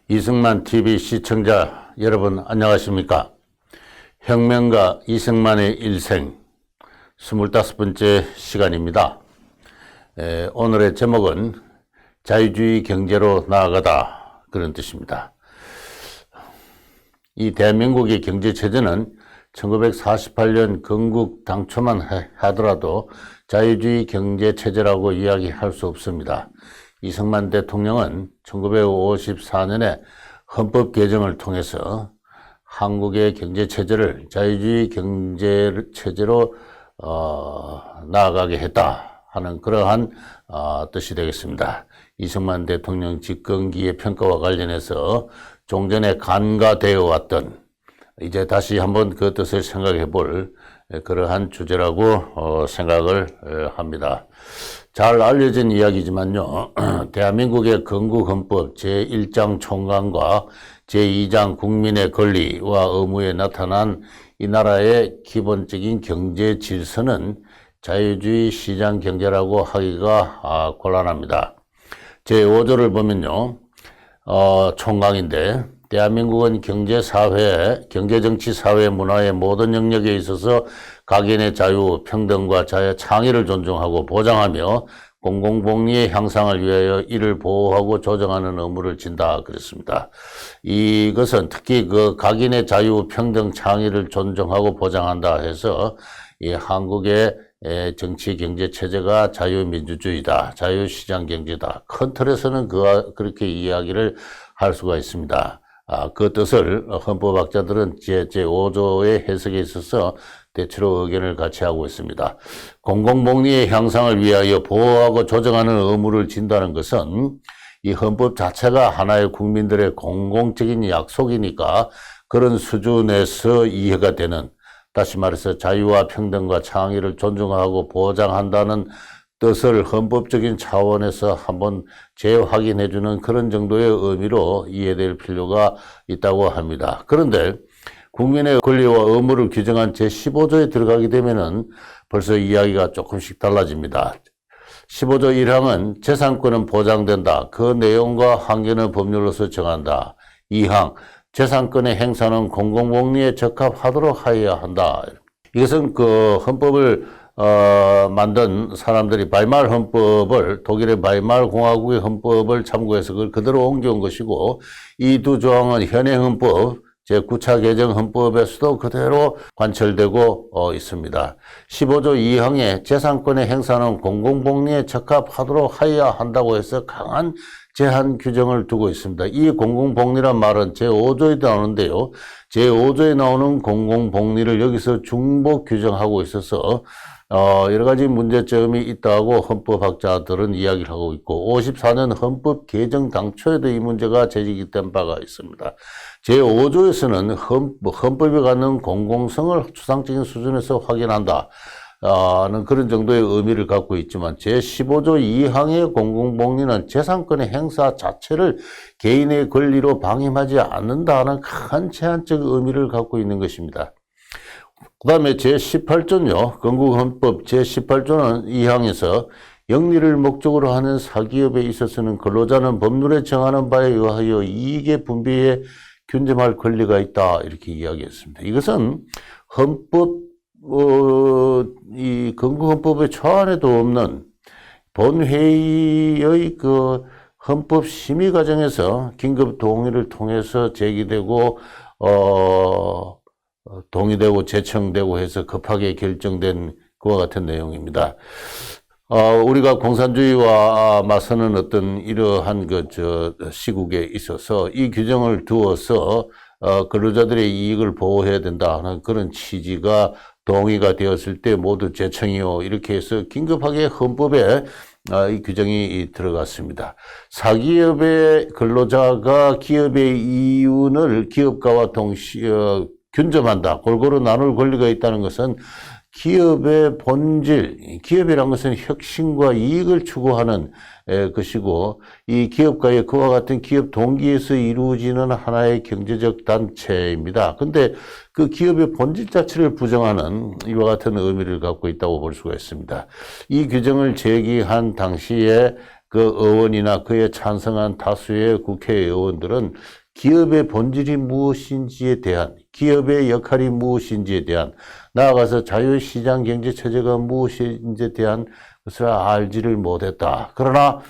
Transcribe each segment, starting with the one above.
이승만 TV 시청자 여러분 안녕하십니까? 혁명가 이승만의 일생 25번째 시간입니다. 오늘의 제목은 자유주의 경제로 나아가다 그런 뜻입니다. 이 대한민국의 경제체제는 1948년 건국 당초만 하더라도 자유주의 경제체제라고 이야기할 수 없습니다. 이승만 대통령은 1954년에 헌법 개정을 통해서 한국의 경제체제를 자유주의 경제체제로 나아가게 했다 하는 그러한 뜻이 되겠습니다. 이승만 대통령 집권기의 평가와 관련해서 종전에 간과되어 왔던 이제 다시 한번 그 뜻을 생각해 볼 그러한 주제라고 생각을 합니다. 잘 알려진 이야기지만요. 대한민국의 건국헌법 제1장 총괄과 제2장 국민의 권리와 의무에 나타난 이 나라의 기본적인 경제 질서는 자유주의 시장 경제라고 하기가 곤란합니다. 제5조를 보면요. 총강인데 대한민국은 경제, 정치, 사회, 문화의 모든 영역에 있어서 각인의 자유, 평등과 창의를 존중하고 보장하며 공공복리의 향상을 위하여 이를 보호하고 조정하는 의무를 진다 그랬습니다. 이것은 특히 그 각인의 자유, 평등, 창의를 존중하고 보장한다 해서 이 한국의 정치, 경제 체제가 자유민주주의다, 자유시장 경제다. 큰 틀에서는 그렇게 이야기를 할 수가 있습니다. 그 뜻을 헌법학자들은 제5조의 해석에 있어서 대체로 의견을 같이 하고 있습니다. 공공복리의 향상을 위하여 보호하고 조정하는 의무를 진다는 것은 이 헌법 자체가 하나의 국민들의 공공적인 약속이니까 그런 수준에서 이해가 되는, 다시 말해서 자유와 평등과 창의를 존중하고 보장한다는 뜻을 헌법적인 차원에서 한번 재확인해주는 그런 정도의 의미로 이해될 필요가 있다고 합니다. 그런데 국민의 권리와 의무를 규정한 제15조에 들어가게 되면은 벌써 이야기가 조금씩 달라집니다. 15조 1항은 재산권은 보장된다. 그 내용과 한계는 법률로서 정한다. 2항, 재산권의 행사는 공공복리에 적합하도록 하여야 한다. 이것은 그 헌법을 만든 사람들이 바이마르 헌법을, 독일의 바이마르 공화국의 헌법을 참고해서 그걸 그대로 옮겨온 것이고, 이 두 조항은 현행 헌법, 제9차 개정 헌법에서도 그대로 관철되고 있습니다. 15조 2항에 재산권의 행사는 공공복리에 적합하도록 하여야 한다고 해서 강한 제한 규정을 두고 있습니다. 이 공공복리란 말은 제5조에 나오는데요. 제5조에 나오는 공공복리를 여기서 중복 규정하고 있어서 여러 가지 문제점이 있다고 헌법학자들은 이야기를 하고 있고, 54년 헌법 개정 당초에도 이 문제가 제기된 바가 있습니다. 제5조에서는 헌법이 갖는 공공성을 추상적인 수준에서 확인한다 는 그런 정도의 의미를 갖고 있지만, 제15조 2항의 공공복리는 재산권의 행사 자체를 개인의 권리로 방임하지 않는다는 큰 제한적 의미를 갖고 있는 것입니다. 그 다음에 제18조는요, 건국헌법 제18조는 2항에서 영리를 목적으로 하는 사기업에 있어서는 근로자는 법률에 정하는 바에 의하여 이익의 분배에 균점할 권리가 있다, 이렇게 이야기했습니다. 이것은 이 건국헌법의 초안에도 없는 본회의의 그 헌법 심의 과정에서 긴급 동의를 통해서 제기되고, 동의되고 제청되고 해서 급하게 결정된 그와 같은 내용입니다. 우리가 공산주의와 맞서는 어떤 이러한 시국에 있어서 이 규정을 두어서 근로자들의 이익을 보호해야 된다 하는 그런 취지가 동의가 되었을 때 모두 제청이요, 이렇게 해서 긴급하게 헌법에 이 규정이 들어갔습니다. 사기업의 근로자가 기업의 이윤을 기업가와 동시에 균점한다, 골고루 나눌 권리가 있다는 것은 기업의 본질, 기업이란 것은 혁신과 이익을 추구하는 것이고, 이 기업가의 그와 같은 기업 동기에서 이루어지는 하나의 경제적 단체입니다. 근데 그 기업의 본질 자체를 부정하는 이와 같은 의미를 갖고 있다고 볼 수가 있습니다. 이 규정을 제기한 당시에 그 의원이나 그에 찬성한 다수의 국회의원들은 기업의 본질이 무엇인지에 대한, 기업의 역할이 무엇인지에 대한, 나아가서 자유시장 경제 체제가 무엇인지에 대한 것을 알지를 못했다. 그러나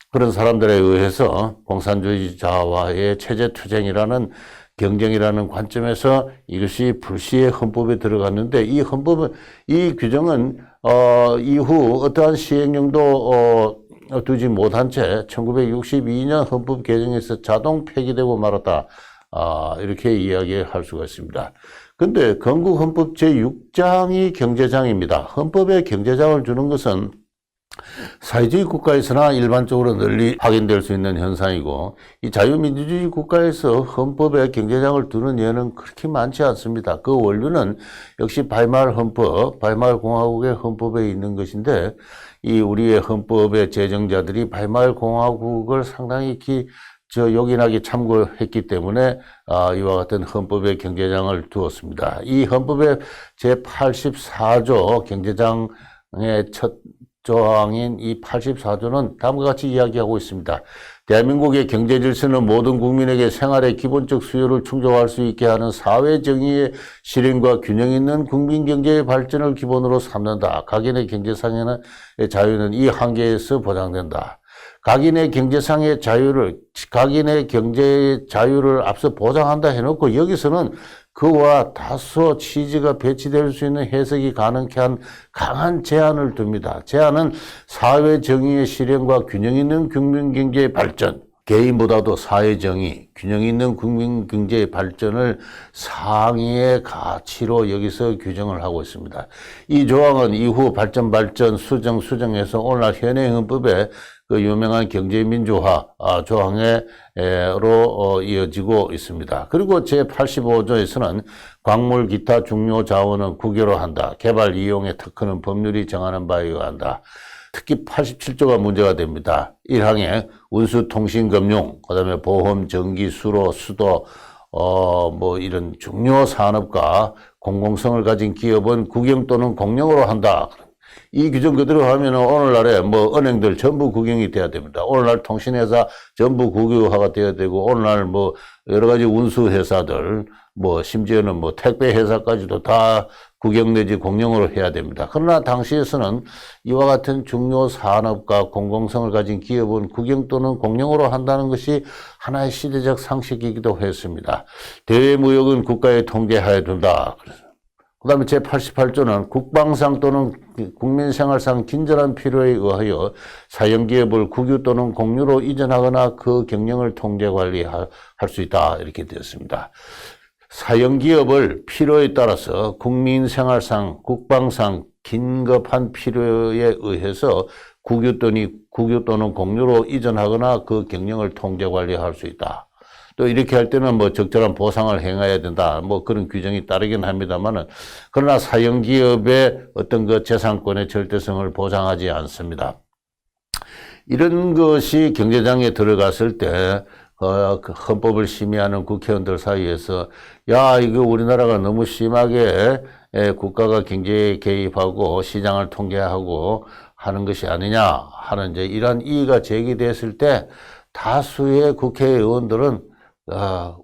그런 사람들에 의해서 공산주의자와의 체제투쟁이라는 경쟁이라는 관점에서 이것이 불시에 헌법에 들어갔는데, 이 헌법은, 이 규정은 이후 어떠한 시행령도 두지 못한 채 1962년 헌법 개정에서 자동 폐기되고 말았다. 이렇게 이야기할 수가 있습니다. 근데 건국 헌법 제6장이 경제장입니다. 헌법에 경제장을 주는 것은 사회주의 국가에서나 일반적으로 널리 확인될 수 있는 현상이고, 이 자유민주주의 국가에서 헌법에 경제장을 두는 예는 그렇게 많지 않습니다. 그 원료는 역시 바이마르 헌법, 바이마르 공화국의 헌법에 있는 것인데, 이 우리의 헌법의 제정자들이 바이마르 공화국을 상당히 요긴하게 참고했기 때문에 이와 같은 헌법에 경제장을 두었습니다. 이 헌법의 제84조 경제장의 첫 조항인 이 84조는 다음과 같이 이야기하고 있습니다. 대한민국의 경제 질서는 모든 국민에게 생활의 기본적 수요를 충족할 수 있게 하는 사회 정의의 실현과 균형 있는 국민 경제의 발전을 기본으로 삼는다. 각인의 경제상의 자유는 이 한계에서 보장된다. 각인의 경제상의 자유를, 각인의 경제의 자유를 앞서 보장한다 해놓고 여기서는 그와 다소 취지가 배치될 수 있는 해석이 가능케 한 강한 제한을 둡니다. 제한은 사회 정의의 실현과 균형 있는 국민 경제의 발전, 개인보다도 사회 정의, 균형 있는 국민 경제의 발전을 상위의 가치로 여기서 규정을 하고 있습니다. 이 조항은 이후 수정해서 오늘날 현행 헌법에 그 유명한 경제민주화 조항으로 이어지고 있습니다. 그리고 제85조에서는 광물 기타 중요 자원은 국유로 한다. 개발 이용의 특허는 법률이 정하는 바에 의한다. 특히 87조가 문제가 됩니다. 1항에 운수, 통신, 금융, 그다음에 보험, 전기, 수로, 수도, 이런 중요 산업과 공공성을 가진 기업은 국영 또는 공영으로 한다. 이 규정 그대로 하면 오늘날에 은행들 전부 국영이 돼야 됩니다. 오늘날 통신회사 전부 국유화가 돼야 되고, 오늘날 여러 가지 운수회사들, 심지어는 택배회사까지도 다 국영 내지 공영으로 해야 됩니다. 그러나 당시에서는 이와 같은 중요 산업과 공공성을 가진 기업은 국영 또는 공영으로 한다는 것이 하나의 시대적 상식이기도 했습니다. 대외무역은 국가의 통제하에 둔다. 그 다음에 제88조는 국방상 또는 국민생활상 긴절한 필요에 의하여 사형기업을 국유 또는 공유로 이전하거나 그 경영을 통제 관리할 수 있다. 이렇게 되었습니다. 사형기업을 필요에 따라서 국민생활상, 국방상 긴급한 필요에 의해서 국유 또는 공유로 이전하거나 그 경영을 통제 관리할 수 있다. 또 이렇게 할 때는 적절한 보상을 행해야 된다. 그런 규정이 따르긴 합니다만은, 그러나 사형기업의 어떤 그 재산권의 절대성을 보장하지 않습니다. 이런 것이 경제장에 들어갔을 때, 그 헌법을 심의하는 국회의원들 사이에서, 이거 우리나라가 너무 심하게 국가가 경제에 개입하고 시장을 통제하고 하는 것이 아니냐 하는 이러한 이의가 제기됐을 때, 다수의 국회의원들은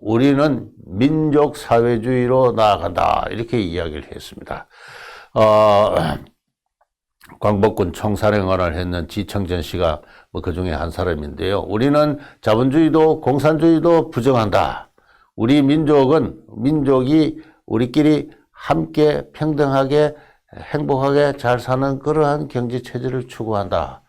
우리는 민족사회주의로 나아간다. 이렇게 이야기를 했습니다. 광복군 총사령관을 했는 지청전 씨가 그 중에 한 사람인데요. 우리는 자본주의도 공산주의도 부정한다. 우리 민족이 우리끼리 함께 평등하게 행복하게 잘 사는 그러한 경제체제를 추구한다.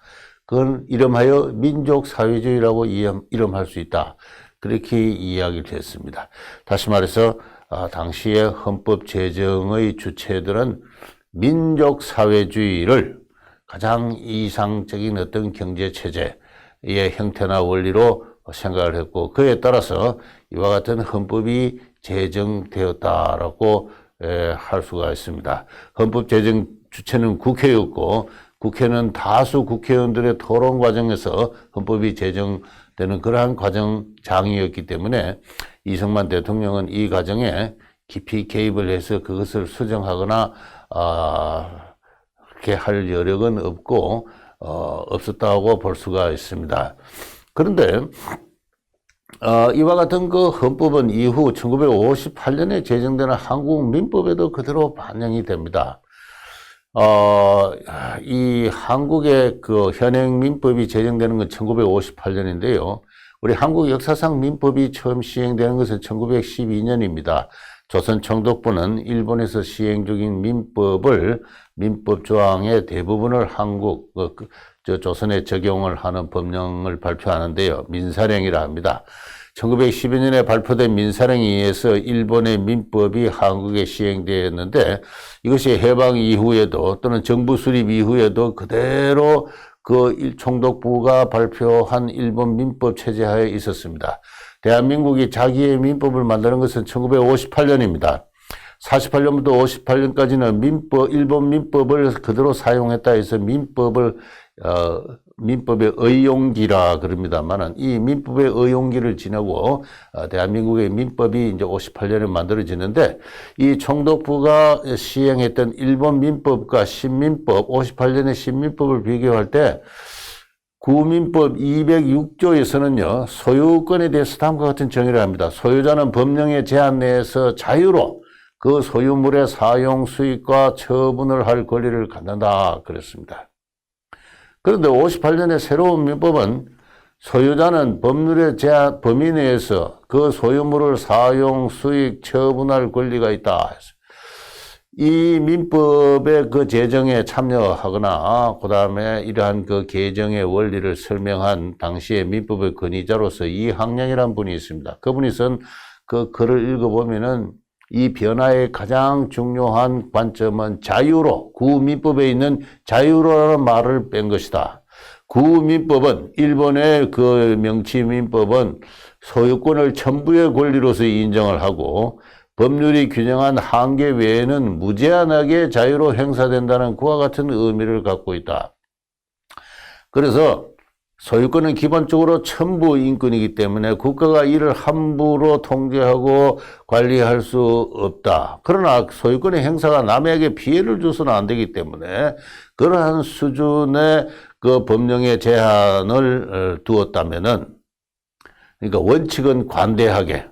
그건 이름하여 민족사회주의라고 이름할 수 있다. 그렇게 이야기를 했습니다. 다시 말해서 당시의 헌법 제정의 주체들은 민족사회주의를 가장 이상적인 어떤 경제체제의 형태나 원리로 생각을 했고, 그에 따라서 이와 같은 헌법이 제정되었다라고 할 수가 있습니다. 헌법 제정 주체는 국회였고, 국회는 다수 국회의원들의 토론 과정에서 헌법이 제정되는 그러한 과정장이었기 때문에 이승만 대통령은 이 과정에 깊이 개입을 해서 그것을 수정하거나 그렇게 할 여력은 없고, 없었다고 볼 수가 있습니다. 그런데 이와 같은 그 헌법은 이후 1958년에 제정되는 한국 민법에도 그대로 반영이 됩니다. 이 한국의 그 현행 민법이 제정되는 건 1958년인데요. 우리 한국 역사상 민법이 처음 시행되는 것은 1912년입니다. 조선 총독부는 일본에서 시행 중인 민법을 민법 조항의 대부분을 한국 조선에 적용을 하는 법령을 발표하는데요. 민사령이라 합니다. 1912년에 발표된 민사령에 의해서 일본의 민법이 한국에 시행되었는데 이것이 해방 이후에도 또는 정부 수립 이후에도 그대로 그 총독부가 발표한 일본 민법 체제하에 있었습니다. 대한민국이 자기의 민법을 만드는 것은 1958년입니다. 48년부터 58년까지는 일본 민법을 그대로 사용했다 해서 민법의 의용기라 그럽니다만은 이 민법의 의용기를 지나고 대한민국의 민법이 이제 58년에 만들어지는데 이 총독부가 시행했던 일본 민법과 신민법 58년의 신민법을 비교할 때 구민법 206조에서는요 소유권에 대해서 다음과 같은 정의를 합니다. 소유자는 법령의 제한 내에서 자유로 그 소유물의 사용 수익과 처분을 할 권리를 갖는다 그랬습니다. 그런데 58년의 새로운 민법은 소유자는 법률의 제한 범위 내에서 그 소유물을 사용, 수익, 처분할 권리가 있다. 이 민법의 그 제정에 참여하거나 그다음에 이러한 그 개정의 원리를 설명한 당시의 민법의 권위자로서 이항량이라는 분이 있습니다. 그분이 쓴 그 글을 읽어보면은 이 변화의 가장 중요한 관점은 자유로, 구민법에 있는 자유로라는 말을 뺀 것이다. 구민법은, 일본의 그 명치민법은 소유권을 천부의 권리로서 인정을 하고 법률이 규정한 한계 외에는 무제한하게 자유로 행사된다는 그와 같은 의미를 갖고 있다. 그래서 소유권은 기본적으로 천부 인권이기 때문에 국가가 이를 함부로 통제하고 관리할 수 없다. 그러나 소유권의 행사가 남에게 피해를 줘서는 안 되기 때문에 그러한 수준의 그 법령의 제한을 두었다면은, 그러니까 원칙은 관대하게,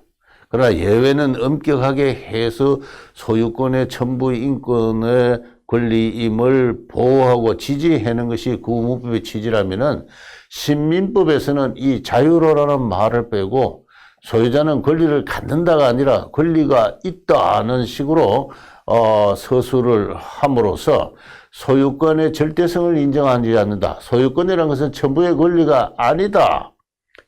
그러나 예외는 엄격하게 해서 소유권의 천부 인권의 권리임을 보호하고 지지하는 것이 구민법의 취지라면은 신민법에서는 이 자유로라는 말을 빼고 소유자는 권리를 갖는다가 아니라 권리가 있다는 식으로 서술을 함으로써 소유권의 절대성을 인정하지 않는다. 소유권이라는 것은 천부의 권리가 아니다.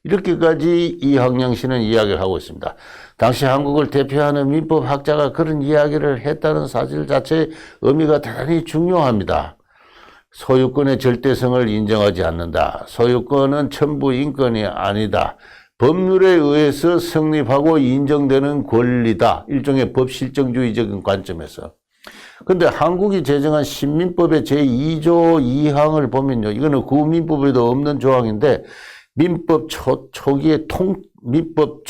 이렇게까지 이항량 씨는 이야기를 하고 있습니다. 당시 한국을 대표하는 민법학자가 그런 이야기를 했다는 사실 자체의 의미가 대단히 중요합니다. 소유권의 절대성을 인정하지 않는다. 소유권은 천부 인권이 아니다. 법률에 의해서 성립하고 인정되는 권리다. 일종의 법실정주의적인 관점에서. 근데 한국이 제정한 신민법의 제2조 2항을 보면요. 이거는 구민법에도 없는 조항인데 민법 초기에 민법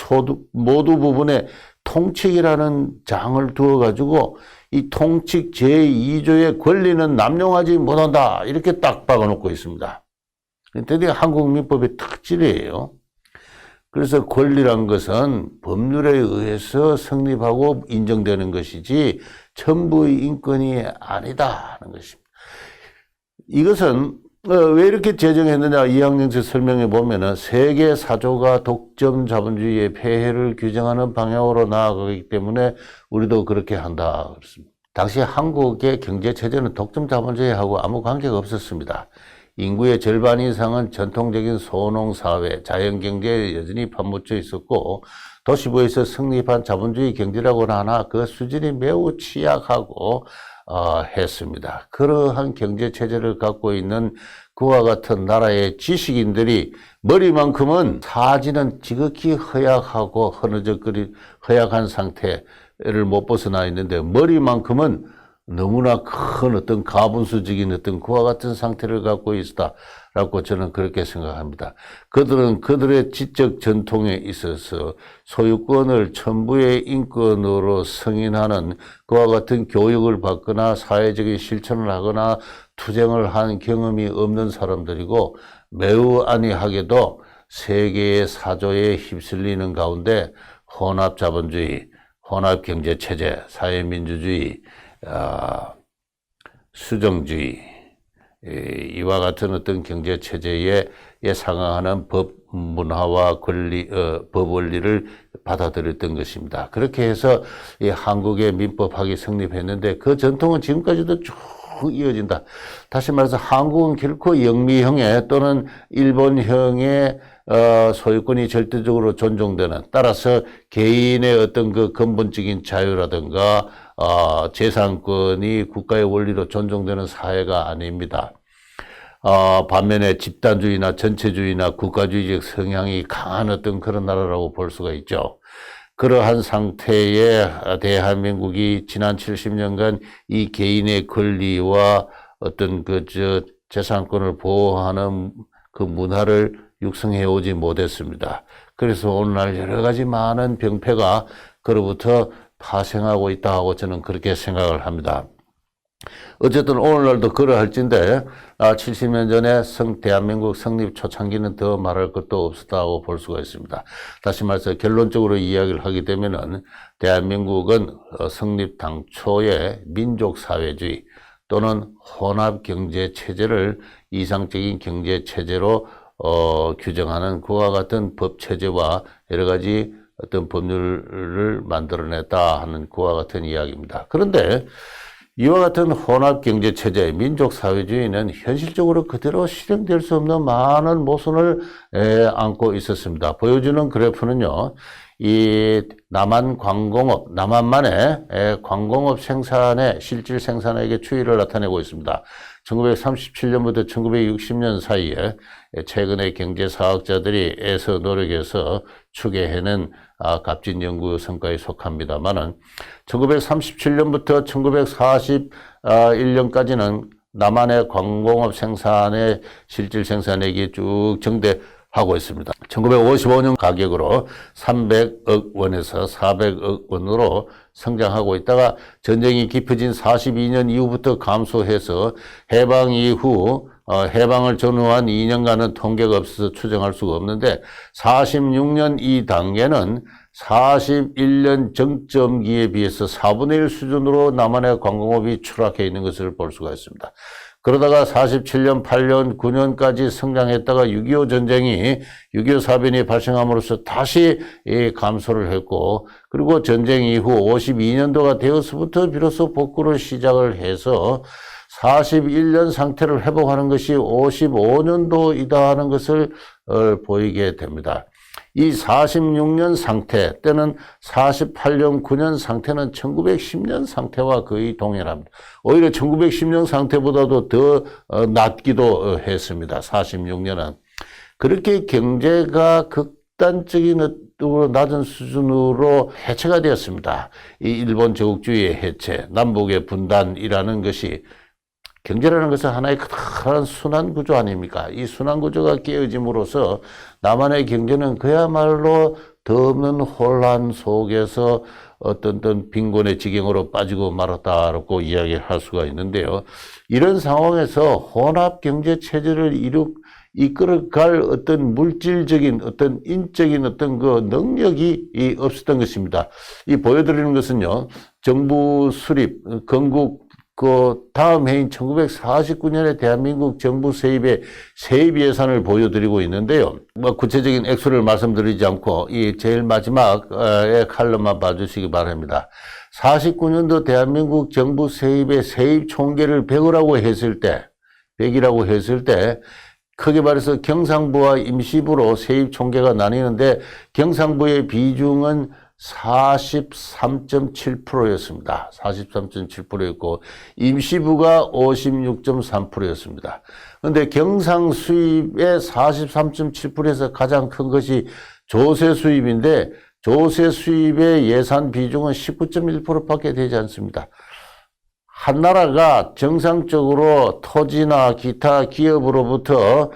모두 부분에 통칙이라는 장을 두어가지고 이 통칙 제2조의 권리는 남용하지 못한다. 이렇게 딱 박아놓고 있습니다. 드디어 한국 민법의 특질이에요. 그래서 권리란 것은 법률에 의해서 성립하고 인정되는 것이지 천부의 인권이 아니다는 것입니다. 이것은 왜 이렇게 제정했느냐 이항량씨 설명해 보면은 세계 사조가 독점 자본주의의 폐해를 규정하는 방향으로 나아가기 때문에 우리도 그렇게 한다 그렇습니다. 당시 한국의 경제 체제는 독점 자본주의하고 아무 관계가 없었습니다. 인구의 절반 이상은 전통적인 소농 사회, 자연 경제에 여전히 파묻혀 있었고 도시부에서 성립한 자본주의 경제라고는 하나 그 수준이 매우 취약하고 했습니다. 그러한 경제 체제를 갖고 있는 그와 같은 나라의 지식인들이 머리만큼은 사지는 지극히 허약하고 허약한 상태를 못 벗어나 있는데 머리만큼은 너무나 큰 어떤 가분수적인 어떤 그와 같은 상태를 갖고 있다라고 저는 그렇게 생각합니다. 그들은 그들의 지적 전통에 있어서 소유권을 천부의 인권으로 승인하는 그와 같은 교육을 받거나 사회적인 실천을 하거나 투쟁을 한 경험이 없는 사람들이고, 매우 안이하게도 세계의 사조에 휩쓸리는 가운데 혼합자본주의, 혼합경제체제, 사회민주주의, 수정주의, 이와 같은 어떤 경제체제에 상응하는 법 문화와 권리, 법 원리를 받아들였던 것입니다. 그렇게 해서 이 한국의 민법학이 성립했는데 그 전통은 지금까지도 쭉 이어진다. 다시 말해서 한국은 결코 영미형의 또는 일본형의 소유권이 절대적으로 존중되는, 따라서 개인의 어떤 그 근본적인 자유라든가 재산권이 국가의 원리로 존중되는 사회가 아닙니다. 반면에 집단주의나 전체주의나 국가주의적 성향이 강한 어떤 그런 나라라고 볼 수가 있죠. 그러한 상태의 대한민국이 지난 70년간 이 개인의 권리와 어떤 재산권을 보호하는 그 문화를 육성해 오지 못했습니다. 그래서 오늘날 여러 가지 많은 병폐가 그로부터 파생하고 있다 하고 저는 그렇게 생각을 합니다. 어쨌든 오늘날도 그러할진데 70년 전에 대한민국 성립 초창기는 더 말할 것도 없었다고 볼 수가 있습니다. 다시 말해서 결론적으로 이야기를 하게 되면은 대한민국은 성립 당초에 민족사회주의 또는 혼합경제체제를 이상적인 경제체제로 규정하는 그와 같은 법체제와 여러 가지 어떤 법률을 만들어냈다 하는 그와 같은 이야기입니다. 그런데 이와 같은 혼합경제체제, 민족사회주의는 현실적으로 그대로 실행될 수 없는 많은 모순을 안고 있었습니다. 보여주는 그래프는요, 이 남한만의 광공업 생산의 실질 생산액의 추이를 나타내고 있습니다. 1937년부터 1960년 사이에 최근에 경제사학자들이 애써 노력해서 추계해낸 값진 연구 성과에 속합니다만은 1937년부터 1941년까지는 남한의 광공업 생산의 실질 생산액이 쭉 증대하고 있습니다. 1955년 가격으로 300억 원에서 400억 원으로 성장하고 있다가 전쟁이 깊어진 42년 이후부터 감소해서 해방 이후 해방을 전후한 2년간은 통계가 없어서 추정할 수가 없는데 46년 이 단계는 41년 정점기에 비해서 4분의 1 수준으로 남한의 관광업이 추락해 있는 것을 볼 수가 있습니다. 그러다가 47년, 8년, 9년까지 성장했다가 6.25 전쟁이 6.25 사변이 발생함으로써 다시 감소를 했고, 그리고 전쟁 이후 52년도가 되어서부터 비로소 복구를 시작을 해서 41년 상태를 회복하는 것이 55년도이다 하는 것을 보이게 됩니다. 이 46년 상태 때는 48년, 9년 상태는 1910년 상태와 거의 동일합니다. 오히려 1910년 상태보다도 더 낮기도 했습니다. 46년은. 그렇게 경제가 극단적인 낮은 수준으로 해체가 되었습니다. 이 일본 제국주의의 해체, 남북의 분단이라는 것이, 경제라는 것은 하나의 커다란 순환구조 아닙니까? 이 순환구조가 깨어짐으로써 남한의 경제는 그야말로 더없는 혼란 속에서 어떤 빈곤의 지경으로 빠지고 말았다라고 이야기할 수가 있는데요. 이런 상황에서 혼합경제체제를 이끌어갈 어떤 물질적인, 어떤 인적인 어떤 그 능력이 없었던 것입니다. 이 보여드리는 것은요, 정부 수립, 건국, 다음 해인 1949년에 대한민국 정부 세입의 세입 예산을 보여드리고 있는데요. 구체적인 액수를 말씀드리지 않고 이 제일 마지막의 칼럼만 봐주시기 바랍니다. 49년도 대한민국 정부 세입의 세입 총계를 100이라고 했을 때, 크게 말해서 경상부와 임시부로 세입 총계가 나뉘는데 경상부의 비중은 43.7%였습니다. 43.7%였고 임시부가 56.3%였습니다. 그런데 경상 수입의 43.7%에서 가장 큰 것이 조세 수입인데 조세 수입의 예산 비중은 19.1%밖에 되지 않습니다. 한 나라가 정상적으로 토지나 기타 기업으로부터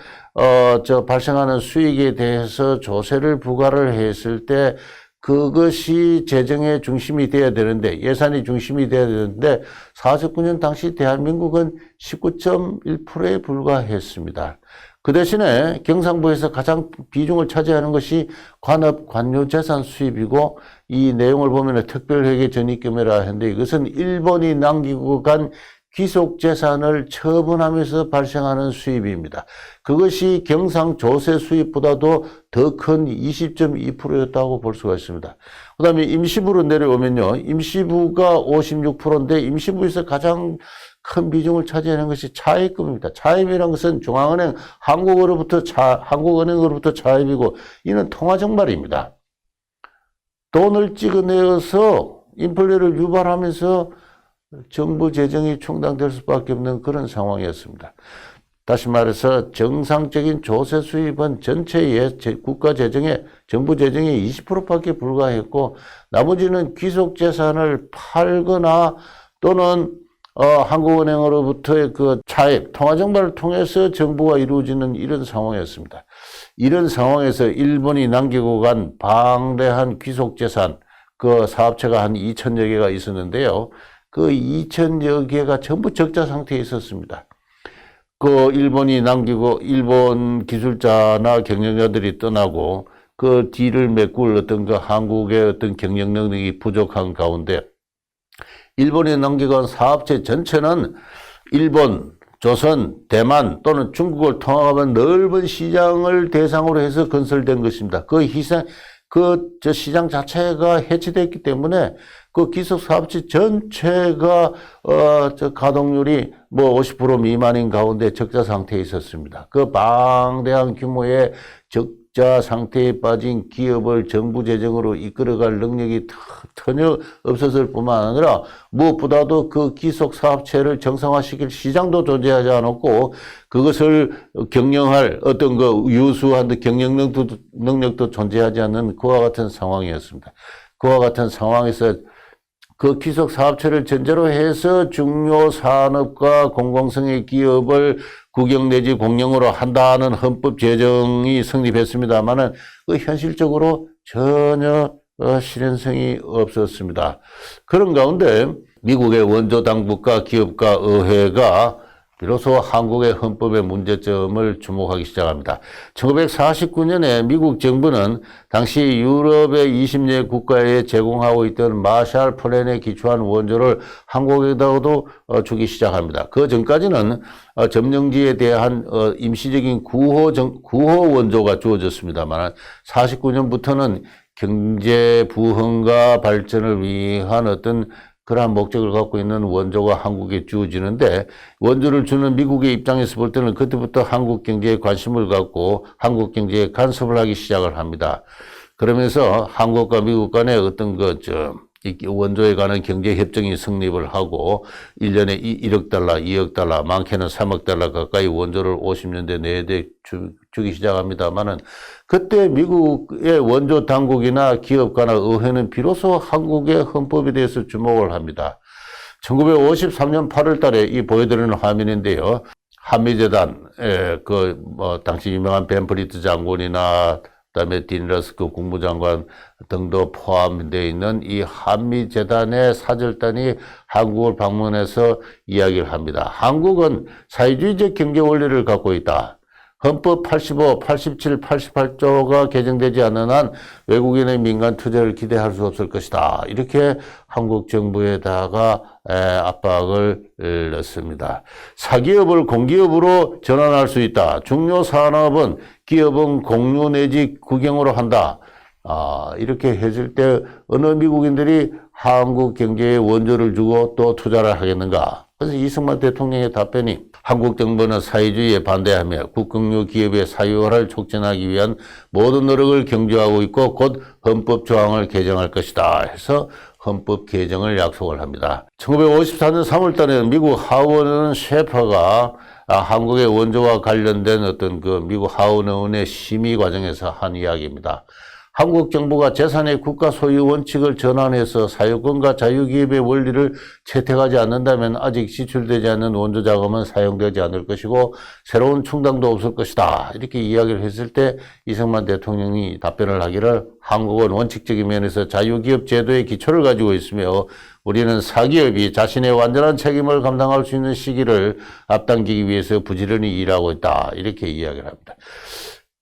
발생하는 수익에 대해서 조세를 부과를 했을 때 그것이 재정의 중심이 돼야 되는데, 예산이 중심이 돼야 되는데 49년 당시 대한민국은 19.1%에 불과했습니다. 그 대신에 경상부에서 가장 비중을 차지하는 것이 관업, 관료재산 수입이고, 이 내용을 보면 특별회계 전입금이라 하는데 이것은 일본이 남기고 간 귀속재산을 처분하면서 발생하는 수입입니다. 그것이 경상조세 수입보다도 더 큰 20.2%였다고 볼 수가 있습니다. 그 다음에 임시부로 내려오면요. 임시부가 56%인데 임시부에서 가장 큰 비중을 차지하는 것이 차입금입니다. 차입이라는 것은 중앙은행, 한국은행으로부터 차입이고, 이는 통화정발입니다. 돈을 찍어내어서 인플레를 유발하면서 정부 재정이 충당될 수밖에 없는 그런 상황이었습니다. 다시 말해서 정상적인 조세 수입은 전체의 국가 재정의, 정부 재정의 20%밖에 불과했고, 나머지는 귀속 재산을 팔거나 또는 한국은행으로부터의 그 차입, 통화정발을 통해서 정부가 이루어지는 이런 상황이었습니다. 이런 상황에서 일본이 남기고 간 방대한 귀속재산, 그 사업체가 한 2천여 개가 있었는데요. 그 2천여 개가 전부 적자 상태에 있었습니다. 그 일본이 남기고 일본 기술자나 경영자들이 떠나고 그 뒤를 메꿀 어떤 그 한국의 어떤 경영 능력이 부족한 가운데 일본이 남기고 사업체 전체는 일본, 조선, 대만 또는 중국을 통합한 넓은 시장을 대상으로 해서 건설된 것입니다. 그 시장 자체가 해체됐기 때문에 그 기속 사업체 전체가 가동률이 뭐 50% 미만인 가운데 적자 상태에 있었습니다. 그 방대한 규모의 적자 상태에 빠진 기업을 정부 재정으로 이끌어갈 능력이 전혀 없었을 뿐만 아니라 무엇보다도 그 기속 사업체를 정상화시킬 시장도 존재하지 않았고 그것을 경영할 어떤 그 유수한 경영 능력도 존재하지 않는 그와 같은 상황이었습니다. 그와 같은 상황에서 그 기속 사업체를 전제로 해서 중요 산업과 공공성의 기업을 국영 내지 공영으로 한다는 헌법 제정이 성립했습니다만은 그 현실적으로 전혀 실현성이 없었습니다. 그런 가운데 미국의 원조 당국과 기업가 의회가 비로소 한국의 헌법의 문제점을 주목하기 시작합니다. 1949년에 미국 정부는 당시 유럽의 20여 국가에 제공하고 있던 마샬 플랜에 기초한 원조를 한국에다가도 주기 시작합니다. 그 전까지는 점령지에 대한 임시적인 구호 원조가 주어졌습니다만 49년부터는 경제 부흥과 발전을 위한 어떤 그러한 목적을 갖고 있는 원조가 한국에 주어지는데 원조를 주는 미국의 입장에서 볼 때는 그때부터 한국 경제에 관심을 갖고 한국 경제에 간섭을 하기 시작을 합니다. 그러면서 한국과 미국 간의 어떤 원조에 관한 경제 협정이 성립을 하고 1년에 1억 달러, 2억 달러, 많게는 3억 달러 가까이 원조를 50년대 내에 주기 시작합니다만은 그때 미국의 원조 당국이나 기업가나 의회는 비로소 한국의 헌법에 대해서 주목을 합니다. 1953년 8월 달에 이 보여드리는 화면인데요. 한미재단, 당시 유명한 벤프리트 장군이나 그다음에 딘 러스크 국무장관 등도 포함되어 있는 이 한미재단의 사절단이 한국을 방문해서 이야기를 합니다. 한국은 사회주의적 경제 원리를 갖고 있다. 헌법 85, 87, 88조가 개정되지 않는 한 외국인의 민간 투자를 기대할 수 없을 것이다. 이렇게 한국 정부에다가 압박을 넣습니다. 사기업을 공기업으로 전환할 수 있다. 중요 산업은 기업은 공유 내지 국영으로 한다. 이렇게 해줄 때 어느 미국인들이 한국 경제에 원조를 주고 또 투자를 하겠는가? 그래서 이승만 대통령의 답변이 한국 정부는 사회주의에 반대하며 국공유 기업의 사유화를 촉진하기 위한 모든 노력을 경주하고 있고 곧 헌법 조항을 개정할 것이다 해서 헌법 개정을 약속을 합니다. 1954년 3월 달에 미국 하원 셰퍼가 한국의 원조와 관련된 어떤 그 미국 하원 의원의 심의 과정에서 한 이야기입니다. 한국 정부가 재산의 국가 소유 원칙을 전환해서 사유권과 자유기업의 원리를 채택하지 않는다면 아직 지출되지 않는 원조 자금은 사용되지 않을 것이고 새로운 충당도 없을 것이다. 이렇게 이야기를 했을 때 이승만 대통령이 답변을 하기를 한국은 원칙적인 면에서 자유기업 제도의 기초를 가지고 있으며 우리는 사기업이 자신의 완전한 책임을 감당할 수 있는 시기를 앞당기기 위해서 부지런히 일하고 있다. 이렇게 이야기를 합니다.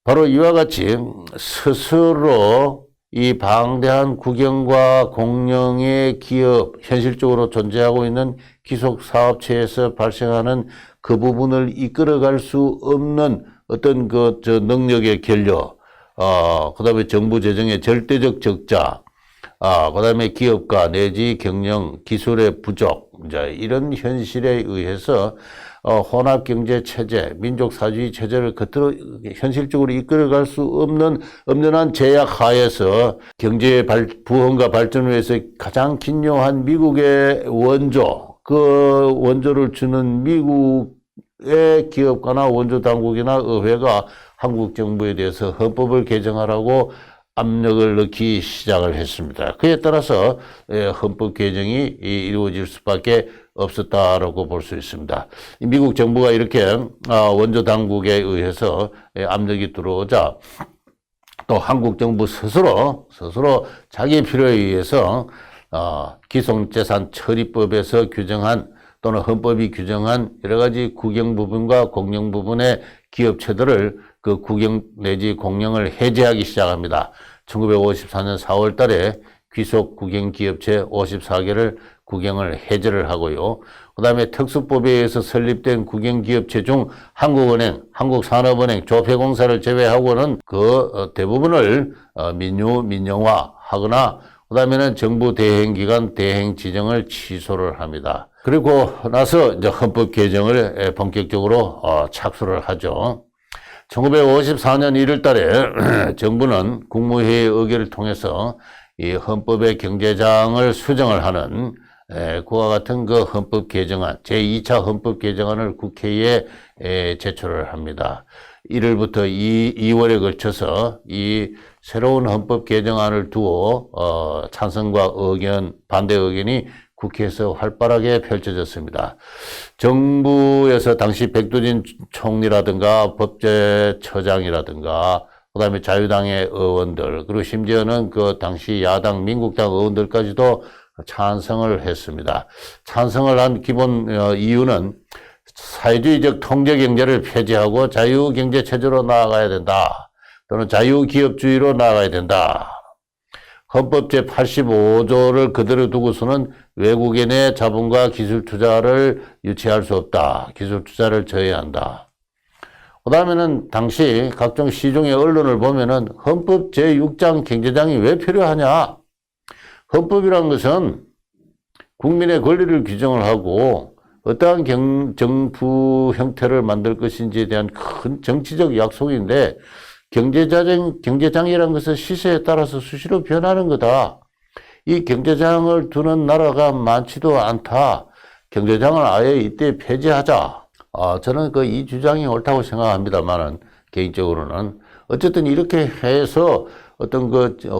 바로 이와 같이 스스로 이 방대한 국영과 공영의 기업, 현실적으로 존재하고 있는 기속사업체에서 발생하는 그 부분을 이끌어갈 수 없는 어떤 능력의 결여, 그 다음에 정부 재정의 절대적 적자, 그 다음에 기업가 내지 경영, 기술의 부족, 이제 이런 현실에 의해서 혼합경제 체제, 민족사주의 체제를 겉으로 현실적으로 이끌어갈 수 없는 엄연한 제약 하에서 경제의 부흥과 발전을 위해서 가장 긴요한 미국의 원조, 그 원조를 주는 미국의 기업가나 원조 당국이나 의회가 한국 정부에 대해서 헌법을 개정하라고 압력을 넣기 시작을 했습니다. 그에 따라서 헌법 개정이 이루어질 수밖에 없었다라고 볼 수 있습니다. 미국 정부가 이렇게 원조 당국에 의해서 압력이 들어오자 또 한국 정부 스스로 자기 필요에 의해서 기속재산 처리법에서 규정한 또는 헌법이 규정한 여러 가지 국영 부분과 공영 부분의 기업체들을 그 국영 내지 공영을 해제하기 시작합니다. 1954년 4월 달에 귀속 국영기업체 54개를 국영을 해제를 하고요. 그 다음에 특수법에 의해서 설립된 국영기업체 중 한국은행, 한국산업은행, 조폐공사를 제외하고는 그 대부분을 민영화하거나 그 다음에는 정부 대행기관 대행 지정을 취소를 합니다. 그리고 나서 이제 헌법 개정을 본격적으로 착수를 하죠. 1954년 1월 달에 정부는 국무회의 의결을 통해서 이 헌법의 경제장을 수정을 하는 그와 같은 그 헌법 개정안, 제2차 헌법 개정안을 국회에 제출을 합니다. 1월부터 2월에 걸쳐서 이 새로운 헌법 개정안을 두고 찬성과 의견, 반대 의견이 국회에서 활발하게 펼쳐졌습니다. 정부에서 당시 백두진 총리라든가 법제처장이라든가 그다음에 자유당의 의원들 그리고 심지어는 그 당시 야당 민국당 의원들까지도 찬성을 했습니다. 찬성을 한 기본 이유는 사회주의적 통제경제를 폐지하고 자유경제체제로 나아가야 된다. 또는 자유기업주의로 나아가야 된다. 헌법 제85조를 그대로 두고서는 외국인의 자본과 기술 투자를 유치할 수 없다. 기술 투자를 저해야 한다. 그 다음에는 당시 각종 시중의 언론을 보면은 헌법 제6장 경제장이 왜 필요하냐? 헌법이란 것은 국민의 권리를 규정을 하고 어떠한 정부 형태를 만들 것인지에 대한 큰 정치적 약속인데 경제장이라는 것은 시세에 따라서 수시로 변하는 거다. 이 경제장을 두는 나라가 많지도 않다. 경제장을 아예 이때 폐지하자. 저는 이 주장이 옳다고 생각합니다만은, 개인적으로는. 어쨌든 이렇게 해서 어떤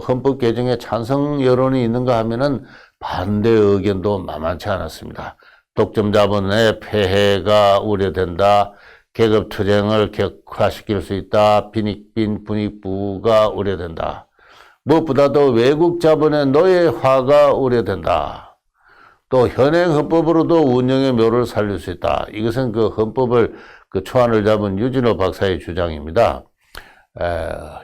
헌법 개정에 찬성 여론이 있는가 하면은 반대 의견도 만만치 않았습니다. 독점 자본의 폐해가 우려된다. 계급 투쟁을 격화시킬 수 있다. 빈익빈 분익부가 우려된다. 무엇보다도 외국 자본의 노예화가 우려된다. 또 현행 헌법으로도 운영의 묘를 살릴 수 있다. 이것은 그 헌법을 초안을 잡은 유진호 박사의 주장입니다.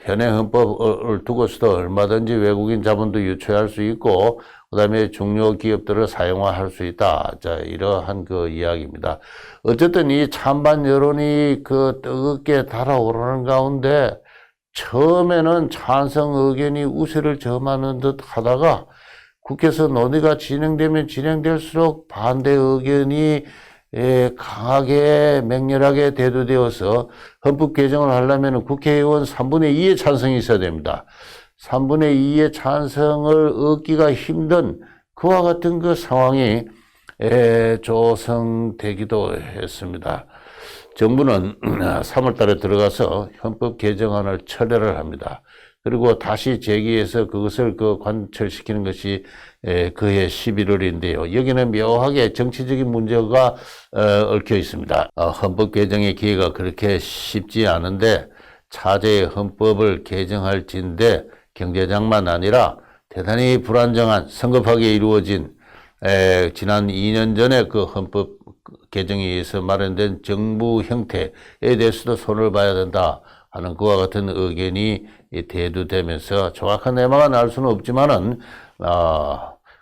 현행 헌법을 두고서도 얼마든지 외국인 자본도 유치할 수 있고 그 다음에 중요 기업들을 사용화할 수 있다. 자, 이러한 이야기입니다. 어쨌든 이 찬반 여론이 뜨겁게 달아오르는 가운데 처음에는 찬성 의견이 우세를 점하는 듯 하다가 국회에서 논의가 진행되면 진행될수록 반대 의견이 강하게 맹렬하게 대두되어서 헌법 개정을 하려면 국회의원 3분의 2의 찬성이 있어야 됩니다. 3분의 2의 찬성을 얻기가 힘든 그와 같은 상황이 조성되기도 했습니다. 정부는 3월 달에 들어가서 헌법 개정안을 철회를 합니다. 그리고 다시 제기해서 그것을 관철시키는 것이 그해 11월인데요. 여기는 묘하게 정치적인 문제가 얽혀 있습니다. 헌법 개정의 기회가 그렇게 쉽지 않은데 차제의 헌법을 개정할진데 경제장만 아니라 대단히 불안정한 성급하게 이루어진 지난 2년 전에 그 헌법 개정에 의해서 마련된 정부 형태에 대해서도 손을 봐야 된다 하는 그와 같은 의견이 대두되면서 정확한 내막은 알 수는 없지만은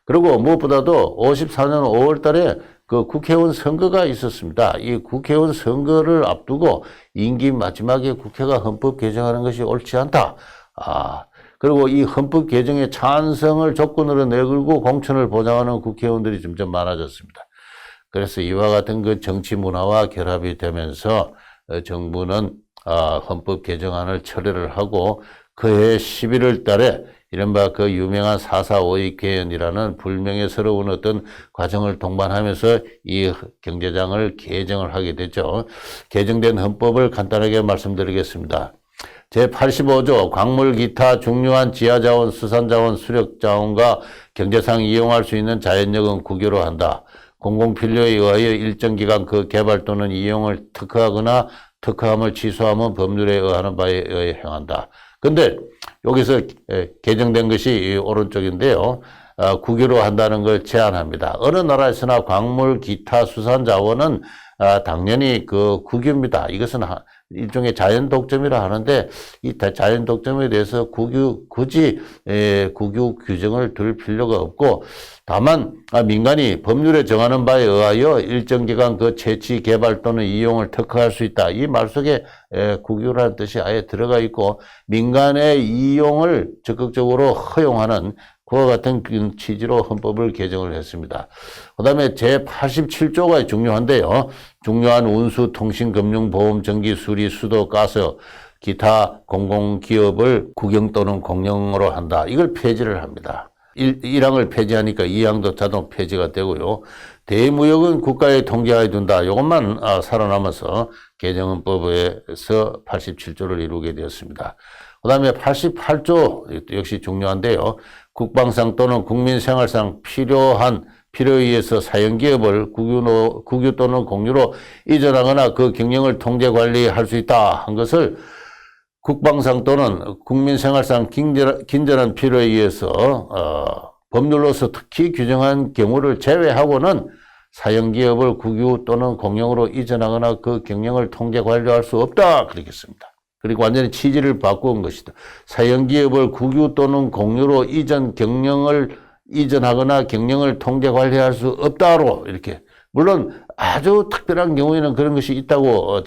그리고 무엇보다도 54년 5월 달에 그 국회의원 선거가 있었습니다. 이 국회의원 선거를 앞두고 임기 마지막에 국회가 헌법 개정하는 것이 옳지 않다. 그리고 이 헌법 개정에 찬성을 조건으로 내걸고 공천을 보장하는 국회의원들이 점점 많아졌습니다. 그래서 이와 같은 그 정치 문화와 결합이 되면서 정부는 헌법 개정안을 철회를 하고 그해 11월 달에 이른바 그 유명한 4.4.5.2 개헌이라는 불명예스러운 어떤 과정을 동반하면서 이 경제장을 개정을 하게 되죠. 개정된 헌법을 간단하게 말씀드리겠습니다. 제85조 광물 기타 중요한 지하자원, 수산자원, 수력자원과 경제상 이용할 수 있는 자연력은 국유로 한다. 공공필요에 의하여 일정 기간 그 개발 또는 이용을 특허하거나 특허함을 취소하면 법률에 의하는 바에 의해 행한다. 근데 여기서 개정된 것이 오른쪽인데요. 국유로 한다는 걸 제한합니다. 어느 나라에서나 광물, 기타, 수산 자원은 당연히 그 국유입니다. 이것은 일종의 자연 독점이라 하는데 이 자연 독점에 대해서 굳이 국유 규정을 둘 필요가 없고 다만 민간이 법률에 정하는 바에 의하여 일정 기간 그 채취, 개발 또는 이용을 특허할 수 있다. 이 말 속에 국유라는 뜻이 아예 들어가 있고 민간의 이용을 적극적으로 허용하는 그와 같은 취지로 헌법을 개정을 했습니다. 그 다음에 제87조가 중요한데요. 중요한 운수, 통신, 금융, 보험, 전기, 수리, 수도, 가스, 기타 공공기업을 국영 또는 공영으로 한다. 이걸 폐지를 합니다. 1항을 폐지하니까 2항도 자동 폐지가 되고요. 대무역은 국가의 통제하에 둔다. 이것만 살아남아서 개정헌법에서 87조를 이루게 되었습니다. 그 다음에 88조 역시 중요한데요. 국방상 또는 국민생활상 필요에 의해서 사형기업을 국유 또는 공유로 이전하거나 그 경영을 통제 관리할 수 있다 한 것을 국방상 또는 국민생활상 긴전한 필요에 의해서 법률로서 특히 규정한 경우를 제외하고는 사형기업을 국유 또는 공영으로 이전하거나 그 경영을 통제 관리할 수 없다 그러겠습니다. 그리고 완전히 취지를 바꾼 것이다. 사형기업을 국유 또는 공유로 이전하거나 경영을 통제 관리할 수 없다로 이렇게 물론 아주 특별한 경우에는 그런 것이 있다고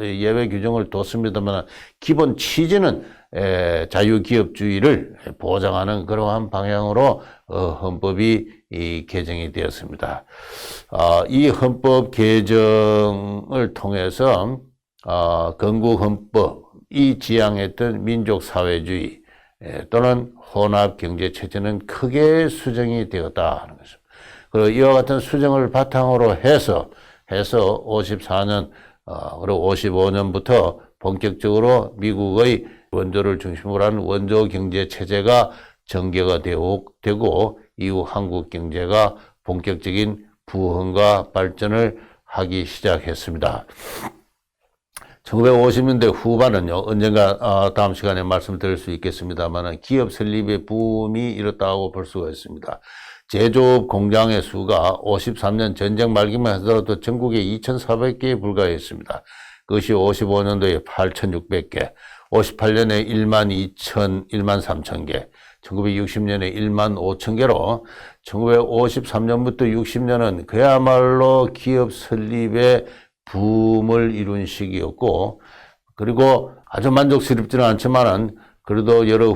예외 규정을 뒀습니다만 기본 취지는 자유기업주의를 보장하는 그러한 방향으로 헌법이 개정이 되었습니다. 이 헌법 개정을 통해서 건국헌법이 지향했던 민족사회주의 또는 혼합경제체제는 크게 수정이 되었다 하는 것입니다. 그리고 이와 같은 수정을 바탕으로 해서 54년 그리고 55년부터 본격적으로 미국의 원조를 중심으로 한 원조경제체제가 전개가 되고 이후 한국 경제가 본격적인 부흥과 발전을 하기 시작했습니다. 1950년대 후반은요, 언젠가 다음 시간에 말씀드릴 수 있겠습니다만 기업 설립의 붐이 일었다고 볼 수가 있습니다. 제조업 공장의 수가 53년 전쟁 말기만 하더라도 전국에 2,400개에 불과했습니다. 그것이 55년도에 8,600개, 58년에 12,000개, 1960년에 15,000개로 1953년부터 60년은 그야말로 기업 설립의 붐을 이룬 시기였고, 그리고 아주 만족스럽지는 않지만은 그래도 여러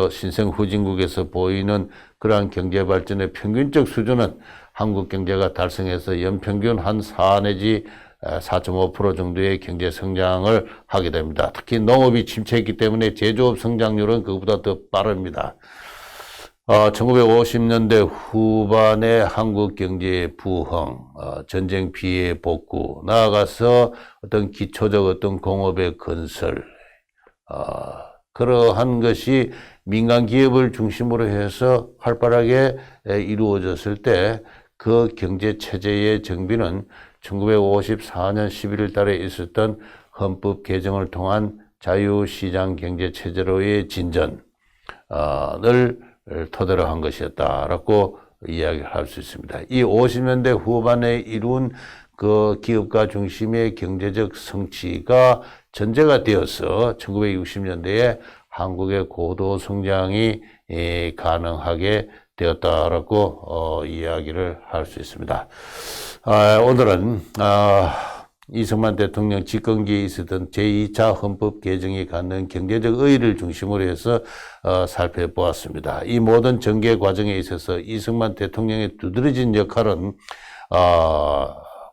신생 후진국에서 보이는 그러한 경제 발전의 평균적 수준은 한국 경제가 달성해서 연평균 한 4 내지 4.5% 정도의 경제 성장을 하게 됩니다. 특히 농업이 침체했기 때문에 제조업 성장률은 그보다 더 빠릅니다. 1950년대 후반에 한국 경제의 부흥, 전쟁 피해 복구, 나아가서 어떤 기초적 어떤 공업의 건설, 그러한 것이 민간 기업을 중심으로 해서 활발하게 이루어졌을 때 그 경제 체제의 정비는 1954년 11월 달에 있었던 헌법 개정을 통한 자유시장 경제 체제로의 진전을 토대로 한 것이었다라고 이야기를 할 수 있습니다. 이 50년대 후반에 이룬 그 기업가 중심의 경제적 성취가 전제가 되어서 1960년대에 한국의 고도 성장이 가능하게 되었다라고 이야기를 할 수 있습니다. 오늘은 이승만 대통령 집권기에 있었던 제2차 헌법 개정이 갖는 경제적 의의를 중심으로 해서 살펴보았습니다. 이 모든 전개 과정에 있어서 이승만 대통령의 두드러진 역할은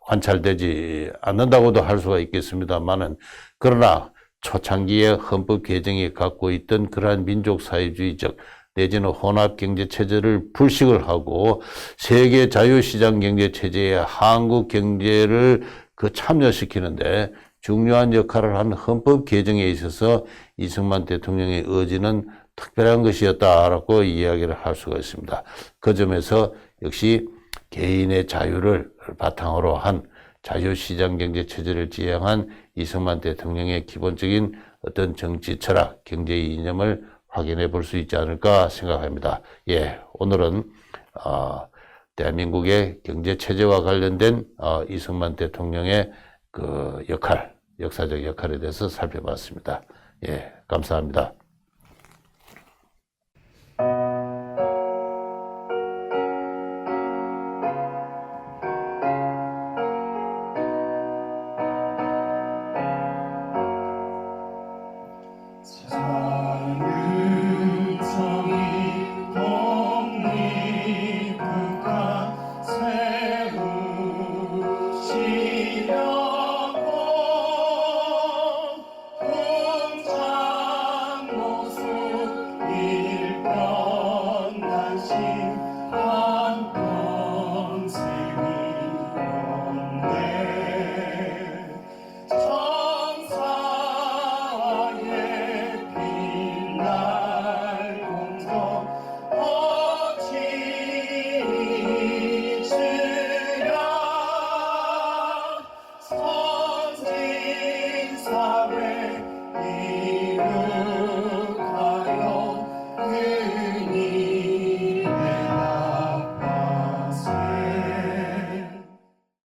관찰되지 않는다고도 할 수가 있겠습니다만은, 그러나 초창기의 헌법 개정이 갖고 있던 그러한 민족사회주의적 내지는 혼합경제체제를 불식을 하고 세계 자유시장 경제체제에 한국 경제를 참여시키는데 중요한 역할을 한 헌법 개정에 있어서 이승만 대통령의 의지는 특별한 것이었다라고 이야기를 할 수가 있습니다. 그 점에서 역시 개인의 자유를 바탕으로 한 자유시장 경제체제를 지향한 이승만 대통령의 기본적인 어떤 정치 철학, 경제 이념을 확인해 볼 수 있지 않을까 생각합니다. 오늘은 대한민국의 경제 체제와 관련된 이승만 대통령의 그 역할, 역사적 역할에 대해서 살펴봤습니다. 감사합니다.